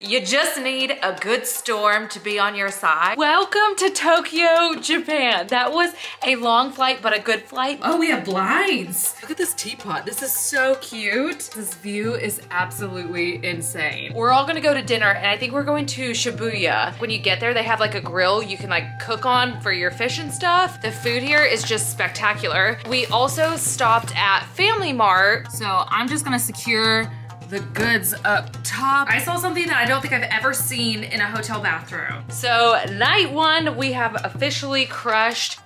You just need a good storm to be on your side. Welcome to Tokyo, Japan. That was a long flight, but a good flight. Oh, we have blinds. Look at this teapot. This is so cute. This view is absolutely insane. We're all gonna go to dinner, and I think we're going to Shibuya. When you get there, they have like a grill you can like cook on for your fish and stuff. The food here is just spectacular. We also stopped at Family Mart. So I'm just gonna secure the goods up top. I saw something that I don't think I've ever seen in a hotel bathroom. So night one, we have officially crushed.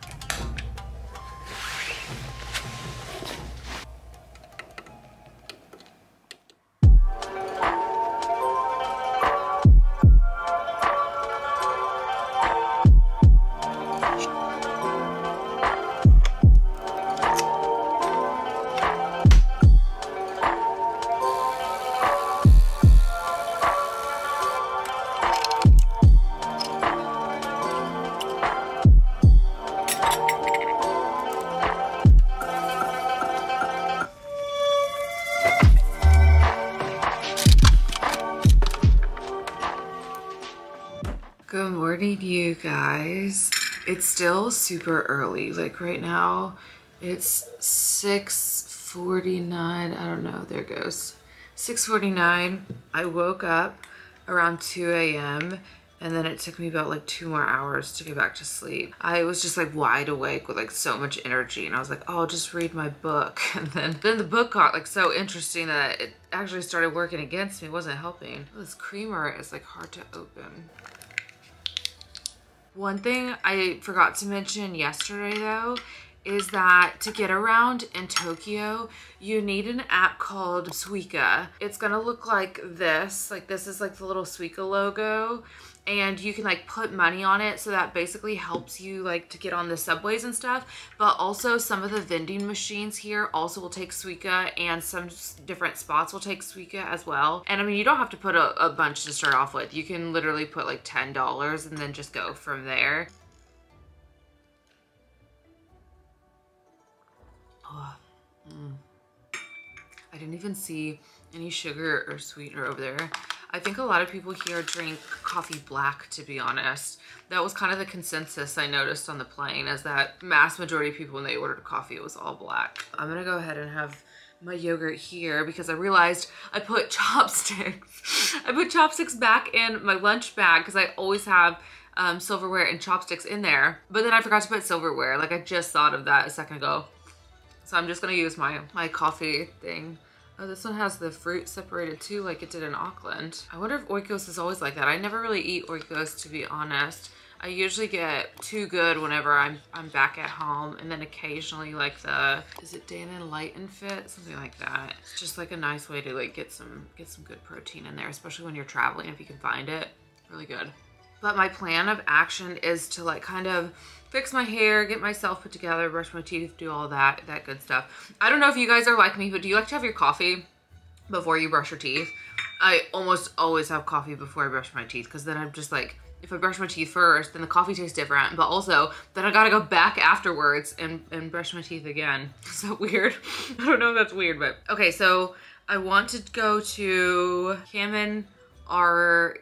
Good morning, you guys. It's still super early. Like right now, it's 6:49. I don't know, there it goes. 6:49. I woke up around 2 a.m. and then it took me about like 2 more hours to get back to sleep. I was just like wide awake with like so much energy, and I was like, oh, I'll just read my book. And then the book got like so interesting that it actually started working against me. It wasn't helping. This creamer is like hard to open. One thing I forgot to mention yesterday though is that to get around in Tokyo, you need an app called Suica. It's gonna look like this. Like this is like the little Suica logo, and you can like put money on it, so that basically helps you like to get on the subways and stuff. But also some of the vending machines here also will take Suica, and some different spots will take Suica as well. And I mean, you don't have to put a bunch to start off with. You can literally put like $10 and then just go from there. Oh, I didn't even see any sugar or sweetener over there. I think a lot of people here drink coffee black, to be honest. That was kind of the consensus I noticed on the plane, is that mass majority of people, when they ordered coffee, it was all black. I'm gonna go ahead and have my yogurt here because I realized I put chopsticks. I put chopsticks back in my lunch bag because I always have silverware and chopsticks in there. But then I forgot to put silverware. Like I just thought of that a second ago. So I'm just gonna use my coffee thing. Oh, this one has the fruit separated too, like it did in Auckland. I wonder if Oikos is always like that. I never really eat Oikos, to be honest. I usually get Too Good whenever I'm back at home, and then occasionally like is it Dana Light and Fit? Something like that. It's just like a nice way to like get some good protein in there, especially when you're traveling, if you can find it. Really good. But my plan of action is to like kind of fix my hair, get myself put together, brush my teeth, do all that good stuff. I don't know if you guys are like me, but do you like to have your coffee before you brush your teeth? I almost always have coffee before I brush my teeth, because then I'm just like, if I brush my teeth first, then the coffee tastes different, but also then I gotta go back afterwards and brush my teeth again. So weird. I don't know if that's weird, but okay, so I want to go to Kamen Ariman.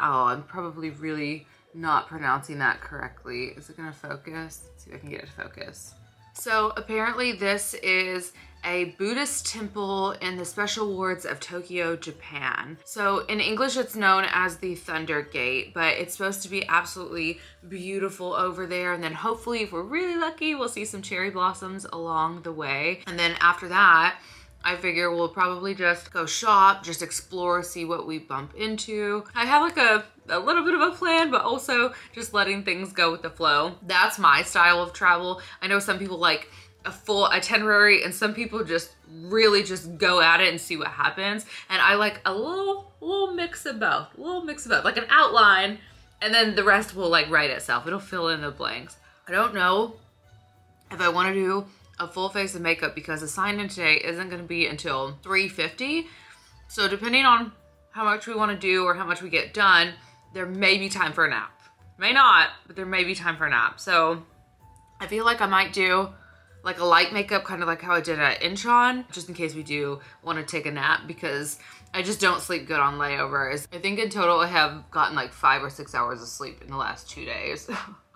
Oh, I'm probably really not pronouncing that correctly. Is it gonna focus? Let's see if I can get it to focus. So apparently this is a Buddhist temple in the special wards of Tokyo, Japan. So in English it's known as the Thunder Gate, but it's supposed to be absolutely beautiful over there. And then hopefully, if we're really lucky, we'll see some cherry blossoms along the way. And then after that, I figure we'll probably just go shop, just explore, see what we bump into. I have like a little bit of a plan, but also just letting things go with the flow. That's my style of travel. I know some people like a full itinerary, and some people just really just go at it and see what happens. And I like a little mix of both, like an outline, and then the rest will like write itself. It'll fill in the blanks. I don't know if I want to do a full face of makeup because the sign-in today isn't going to be until 3:50. So depending on how much we want to do or how much we get done, there may be time for a nap. May not, but there may be time for a nap. So I feel like I might do like a light makeup, kind of like how I did at Incheon, just in case we do want to take a nap, because I just don't sleep good on layovers. I think in total I have gotten like 5 or 6 hours of sleep in the last 2 days.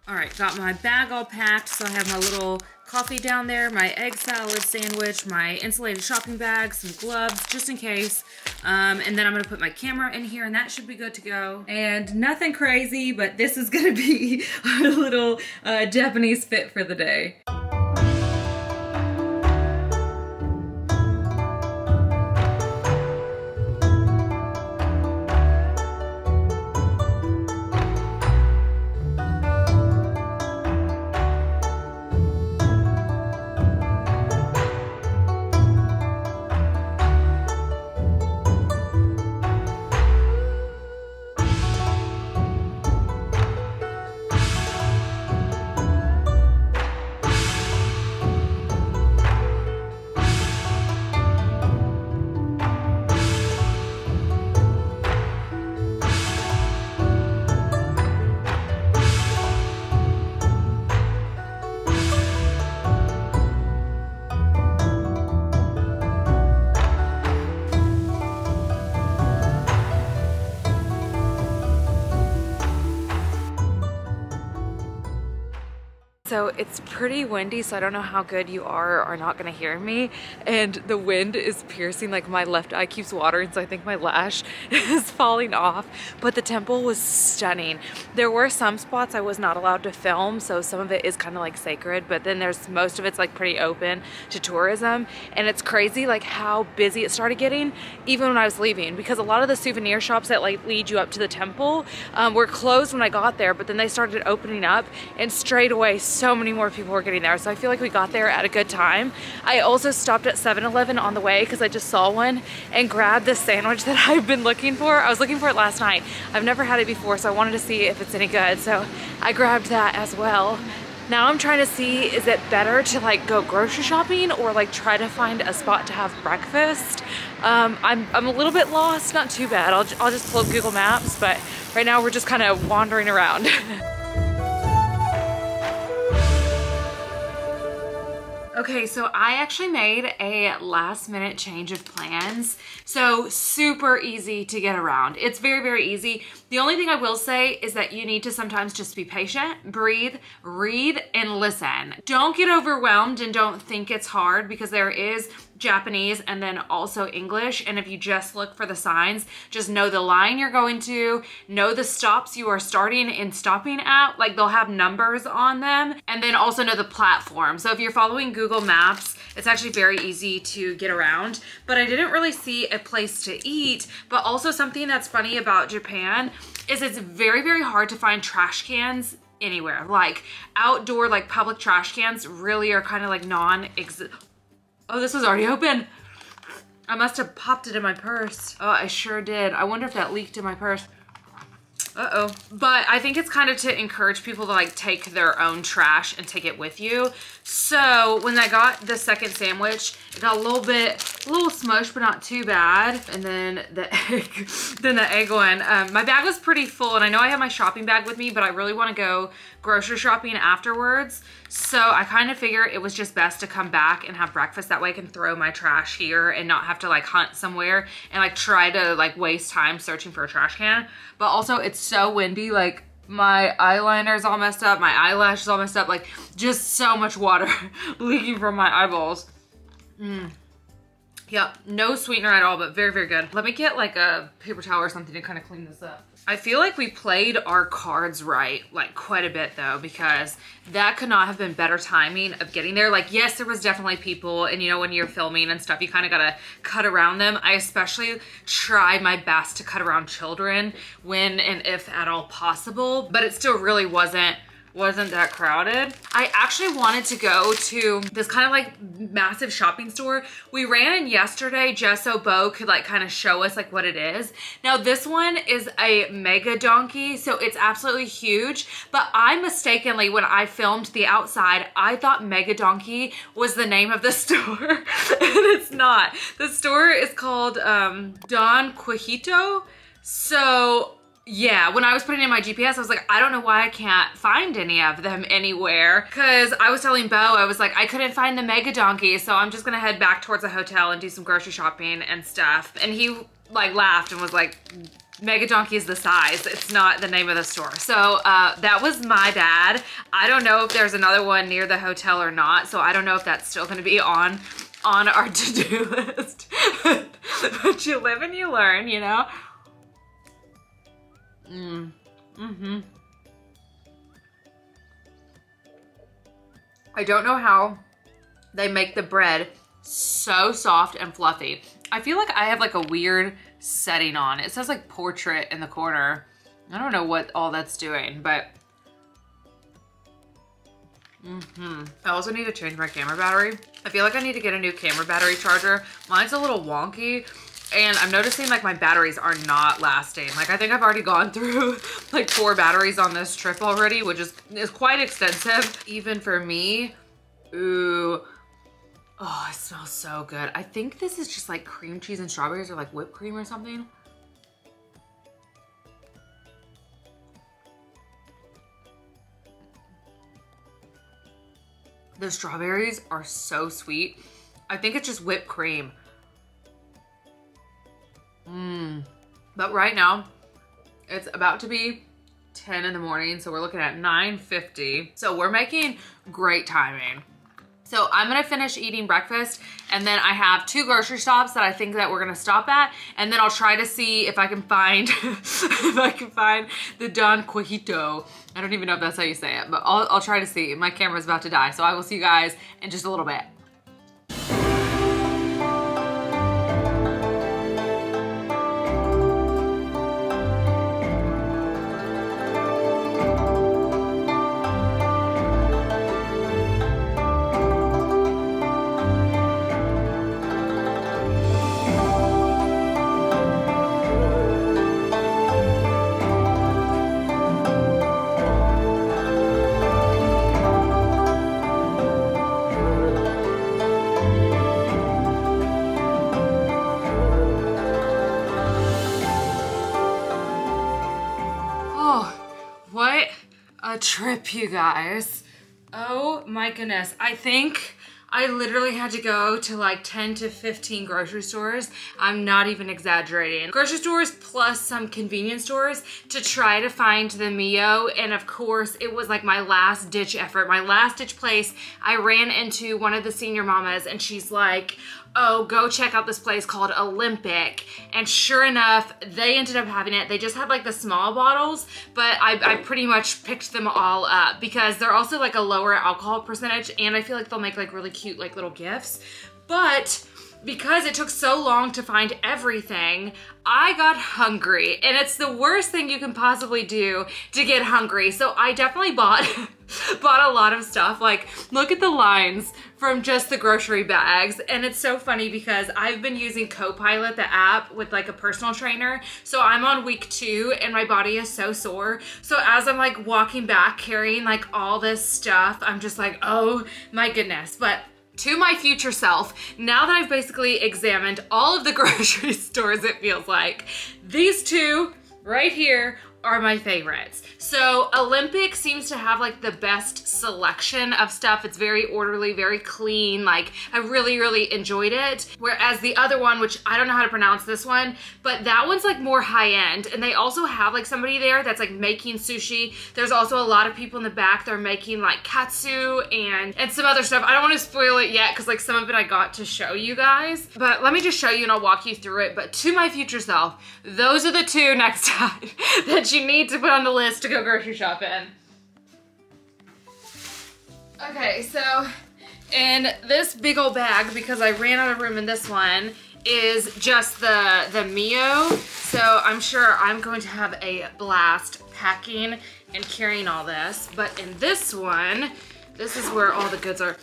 All right, got my bag all packed. So I have my little coffee down there, my egg salad sandwich, my insulated shopping bag, some gloves, just in case. And then I'm gonna put my camera in here and that should be good to go. And nothing crazy, but this is gonna be our little Japanese fit for the day. So it's pretty windy, so I don't know how good you are or not gonna hear me. And the wind is piercing, like my left eye keeps watering, so I think my lash is falling off. But the temple was stunning. There were some spots I was not allowed to film, so some of it is kind of like sacred, but then there's most of it's like pretty open to tourism. And it's crazy like how busy it started getting even when I was leaving, because a lot of the souvenir shops that like lead you up to the temple were closed when I got there, but then they started opening up and straight away so many more people were getting there. So I feel like we got there at a good time. I also stopped at 7-Eleven on the way because I just saw one and grabbed this sandwich that I've been looking for. I was looking for it last night. I've never had it before, so I wanted to see if it's any good. So I grabbed that as well. Now I'm trying to see, is it better to like go grocery shopping or like try to find a spot to have breakfast? I'm a little bit lost, not too bad. I'll just pull up Google Maps, but right now we're just kind of wandering around. Okay, so I actually made a last minute change of plans. So super easy to get around. It's very, very easy. The only thing I will say is that you need to sometimes just be patient, breathe, read, and listen. Don't get overwhelmed and don't think it's hard, because there is Japanese and then also English. And if you just look for the signs, just know the line you're going to, know the stops you are starting and stopping at, like they'll have numbers on them, and then also know the platform. So if you're following Google Maps, it's actually very easy to get around. But I didn't really see a place to eat, but also something that's funny about Japan is it's very, very hard to find trash cans anywhere. Like outdoor, like public trash cans really are kind of like non-existent. Oh, this was already open. I must have popped it in my purse. Oh, I sure did. I wonder if that leaked in my purse. Uh-oh. But I think it's kind of to encourage people to like take their own trash and take it with you. So when I got the second sandwich, it got a little smushed, but not too bad. And then the egg one. My bag was pretty full, and I know I have my shopping bag with me, but I really want to go grocery shopping afterwards. So I kind of figured it was just best to come back and have breakfast. That way I can throw my trash here and not have to like hunt somewhere and like try to like waste time searching for a trash can. But also it's so windy, like my eyeliner is all messed up, my eyelash is all messed up, like just so much water leaking from my eyeballs. Yep, no sweetener at all, but very, very good. Let me get like a paper towel or something to kind of clean this up. I feel like we played our cards right, like quite a bit though, because that could not have been better timing of getting there. Like, yes, there was definitely people, and you know, when you're filming and stuff, you kind of gotta cut around them. I especially tried my best to cut around children when and if at all possible, but it still really wasn't that crowded. I actually wanted to go to this kind of like massive shopping store. We ran in yesterday just so Bo could like kind of show us like what it is. Now this one is a mega donkey, so it's absolutely huge, but I mistakenly, when I filmed the outside, I thought mega donkey was the name of the store, and it's not. The store is called Don Quijito. So Yeah, when I was putting in my GPS, I was like, I don't know why I can't find any of them anywhere. Cause I was telling Bo, I was like, I couldn't find the Mega Donkey, so I'm just gonna head back towards the hotel and do some grocery shopping and stuff. And he like laughed and was like, Mega Donkey is the size, it's not the name of the store. So that was my bad. I don't know if there's another one near the hotel or not, so I don't know if that's still gonna be on our to-do list. But you live and you learn, you know? I don't know how they make the bread so soft and fluffy. I feel like I have like a weird setting on. It says like portrait in the corner. I don't know what all that's doing, but I also need to change my camera battery. I feel like I need to get a new camera battery charger. Mine's a little wonky. And I'm noticing like my batteries are not lasting. Like I think I've already gone through like 4 batteries on this trip already, which is quite extensive. Even for me. Ooh. Oh, it smells so good. I think this is just like cream cheese and strawberries or like whipped cream or something. The strawberries are so sweet. I think it's just whipped cream. But right now, it's about to be 10 in the morning, so we're looking at 9:50. So we're making great timing. So I'm gonna finish eating breakfast, and then I have 2 grocery stops that I think that we're gonna stop at, and then I'll try to see if I can find the Don Quijito. I don't even know if that's how you say it, but I'll try to see. My camera's about to die, so I will see you guys in just a little bit. Trip, you guys. Oh my goodness. I think I literally had to go to like 10 to 15 grocery stores. I'm not even exaggerating. Grocery stores plus some convenience stores to try to find the Mio. And of course, it was like my last ditch effort, my last ditch place. I ran into one of the senior mamas and she's like, oh, go check out this place called Olympic. And sure enough, they ended up having it. They just had like the small bottles, but I pretty much picked them all up because they're also like a lower alcohol percentage, and I feel like they'll make like really cute like little gifts. But because it took so long to find everything, I got hungry, and it's the worst thing you can possibly do to get hungry. So I definitely bought a lot of stuff. Like, look at the lines from just the grocery bags. And it's so funny because I've been using Copilot, the app, with like a personal trainer. So I'm on week 2 and my body is so sore. So as I'm like walking back carrying like all this stuff, I'm just like, oh my goodness. But to my future self, now that I've basically examined all of the grocery stores, it feels like, these 2 right here are my favorites. So Olympic seems to have like the best selection of stuff. It's very orderly, very clean. Like, I really, really enjoyed it. Whereas the other one, which I don't know how to pronounce this one, but that one's like more high end. And they also have like somebody there that's like making sushi. There's also a lot of people in the back that are making like katsu and some other stuff. I don't want to spoil it yet because like some of it I got to show you guys. But let me just show you and I'll walk you through it. But to my future self, those are the 2 next time that you need to put on the list to go grocery shopping. Okay, so in this big old bag, because I ran out of room in this one, is just the Mio. So I'm sure I'm going to have a blast packing and carrying all this. But in this one, this is where all the goods are.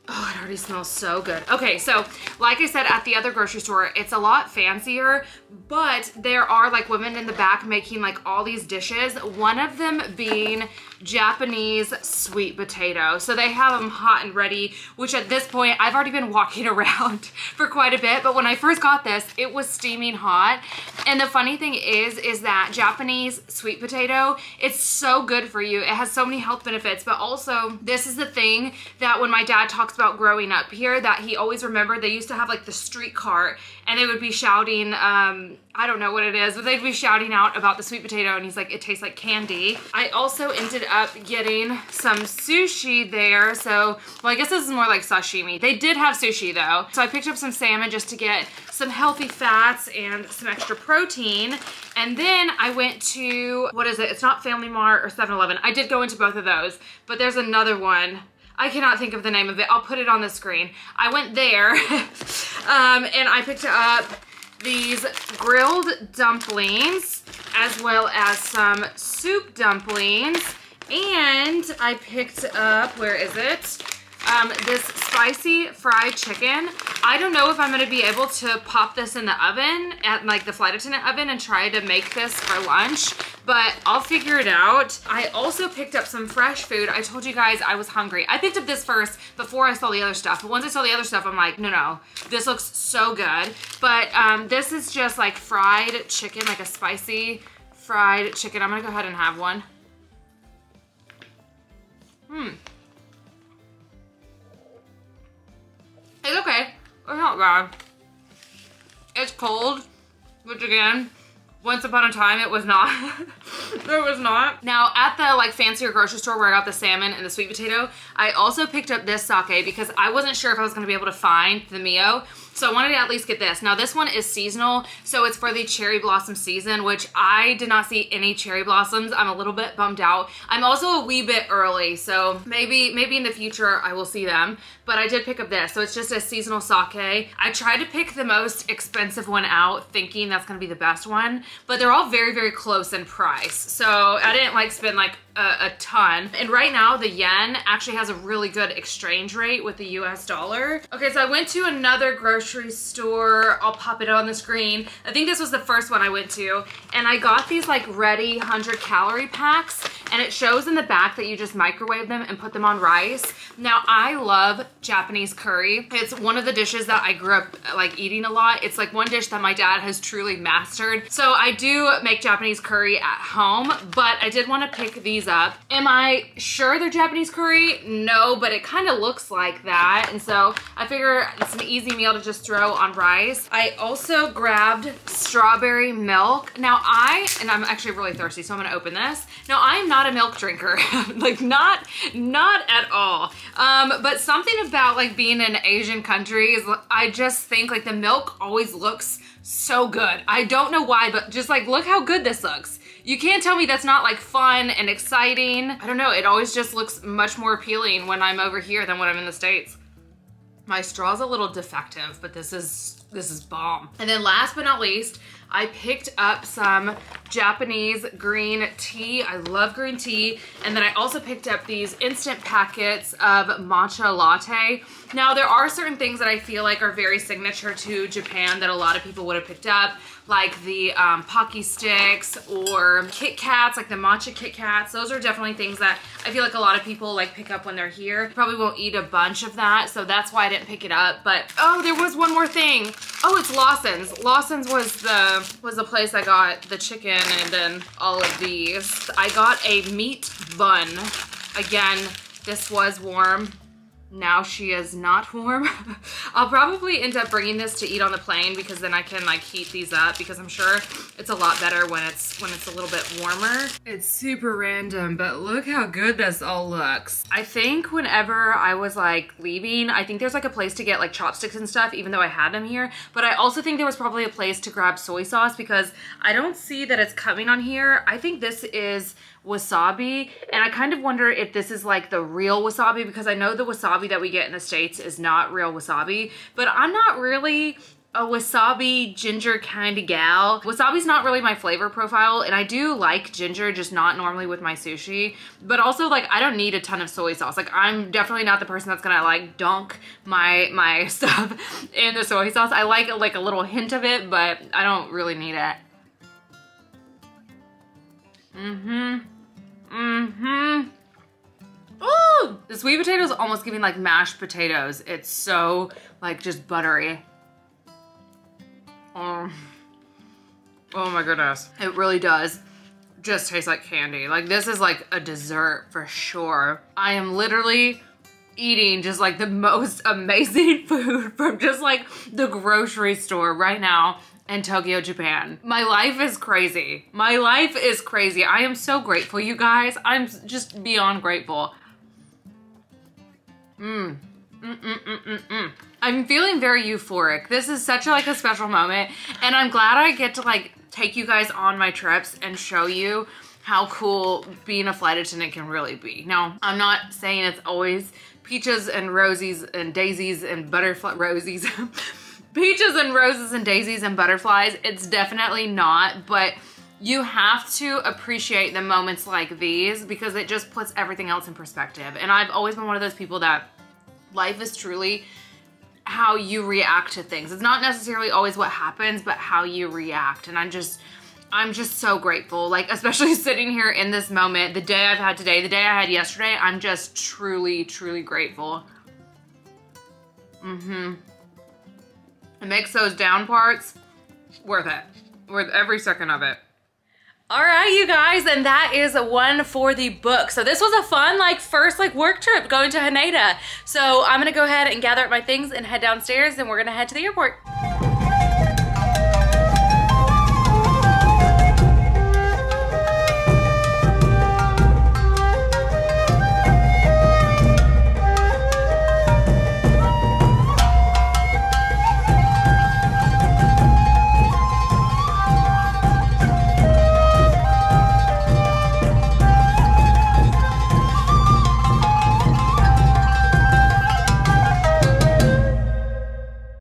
Oh, it already smells so good. Okay, so like I said at the other grocery store, it's a lot fancier, but there are like women in the back making like all these dishes, one of them being Japanese sweet potato. So they have them hot and ready, which at this point I've already been walking around for quite a bit, but when I first got this, it was steaming hot. And the funny thing is that Japanese sweet potato, it's so good for you. It has so many health benefits, but also this is the thing that when my dad talks about growing up here, that he always remembered. They used to have like the street cart and they would be shouting, I don't know what it is, but they'd be shouting out about the sweet potato, and he's like, it tastes like candy. I also ended up getting some sushi there. So, well, I guess this is more like sashimi. They did have sushi though. So I picked up some salmon just to get some healthy fats and some extra protein. And then I went to, what is it? It's not Family Mart or 7-Eleven. I did go into both of those, but there's another one. I cannot think of the name of it. I'll put it on the screen. I went there and I picked up these grilled dumplings as well as some soup dumplings, and I picked up, where is it? This spicy fried chicken. I don't know if I'm gonna be able to pop this in the oven at like the flight attendant oven and try to make this for lunch, but I'll figure it out. I also picked up some fresh food. I told you guys I was hungry. I picked up this first before I saw the other stuff, but once I saw the other stuff, I'm like, no, this looks so good. But this is just like fried chicken, like a spicy fried chicken. I'm gonna go ahead and have one. It's okay. It's not bad. It's cold, which again, once upon a time it was not. It was not. Now at the like fancier grocery store where I got the salmon and the sweet potato, I also picked up this sake because I wasn't sure if I was gonna be able to find the Mio. So I wanted to at least get this. Now this one is seasonal, so it's for the cherry blossom season, which I did not see any cherry blossoms. I'm a little bit bummed out. I'm also a wee bit early, so maybe in the future I will see them. But I did pick up this, so it's just a seasonal sake. I tried to pick the most expensive one out, thinking that's gonna be the best one, but they're all very, very close in price. So I didn't like spend like a ton. And right now the yen actually has a really good exchange rate with the US dollar. Okay, so I went to another grocery store. I'll pop it on the screen. I think this was the first one I went to, and I got these like ready 100-calorie packs, and it shows in the back that you just microwave them and put them on rice. Now I love Japanese curry. It's one of the dishes that I grew up like eating a lot. It's like one dish that my dad has truly mastered. So I do make Japanese curry at home, but I did want to pick these up. Am I sure they're Japanese curry? No, but it kind of looks like that. And so I figure it's an easy meal to just throw on rice. I also grabbed strawberry milk. Now and I'm actually really thirsty, so I'm gonna open this. Now I'm not a milk drinker, like not at all. But something about like being in Asian countries, I just think like the milk always looks so good. I don't know why, but just like, look how good this looks. You can't tell me that's not like fun and exciting. I don't know, it always just looks much more appealing when I'm over here than when I'm in the States. My straw's a little defective, but this is bomb. And then last but not least, I picked up some Japanese green tea. I love green tea. And then I also picked up these instant packets of matcha latte. Now there are certain things that I feel like are very signature to Japan that a lot of people would have picked up, like the Pocky sticks or Kit Kats, like the matcha Kit Kats. Those are definitely things that I feel like a lot of people like pick up when they're here. Probably won't eat a bunch of that, so that's why I didn't pick it up. But oh, there was one more thing. Oh, it's Lawson's. Lawson's was the place I got the chicken and then all of these. I got a meat bun. Again, this was warm. Now she is not warm. I'll probably end up bringing this to eat on the plane because then I can like heat these up, because I'm sure it's a lot better when it's a little bit warmer. It's super random, but look how good this all looks. I think whenever I was like leaving, I think there's like a place to get like chopsticks and stuff, even though I had them here. But I also think there was probably a place to grab soy sauce because I don't see that it's coming on here. I think this is wasabi, and I kind of wonder if this is like the real wasabi, because I know the wasabi that we get in the States is not real wasabi, but I'm not really a wasabi ginger kind of gal. Wasabi's not really my flavor profile, and I do like ginger, just not normally with my sushi. But also, like, I don't need a ton of soy sauce. Like, I'm definitely not the person that's gonna like dunk my stuff in the soy sauce. I like a little hint of it, but I don't really need it. Ooh, the sweet potato is almost giving like mashed potatoes. It's so like just buttery. Oh my goodness. It really does just taste like candy. Like, this is like a dessert for sure. I am literally eating just like the most amazing food from just like the grocery store right now in Tokyo, Japan. My life is crazy. My life is crazy. I am so grateful, you guys. I'm just beyond grateful. I'm feeling very euphoric. This is such like a special moment, and I'm glad I get to like take you guys on my trips and show you how cool being a flight attendant can really be. Now, I'm not saying it's always peaches and rosies and daisies and butterfly rosies. Peaches and roses and daisies and butterflies. It's definitely not, but you have to appreciate the moments like these because it just puts everything else in perspective. And I've always been one of those people that life is truly how you react to things. It's not necessarily always what happens, but how you react. And I'm just so grateful. Like, especially sitting here in this moment, the day I've had today, the day I had yesterday, I'm just truly, truly grateful. It makes those down parts worth it. Worth every second of it. All right, you guys, and that is one for the book. So this was a fun, like, first, like, work trip going to Haneda. So I'm gonna go ahead and gather up my things and head downstairs, and we're gonna head to the airport.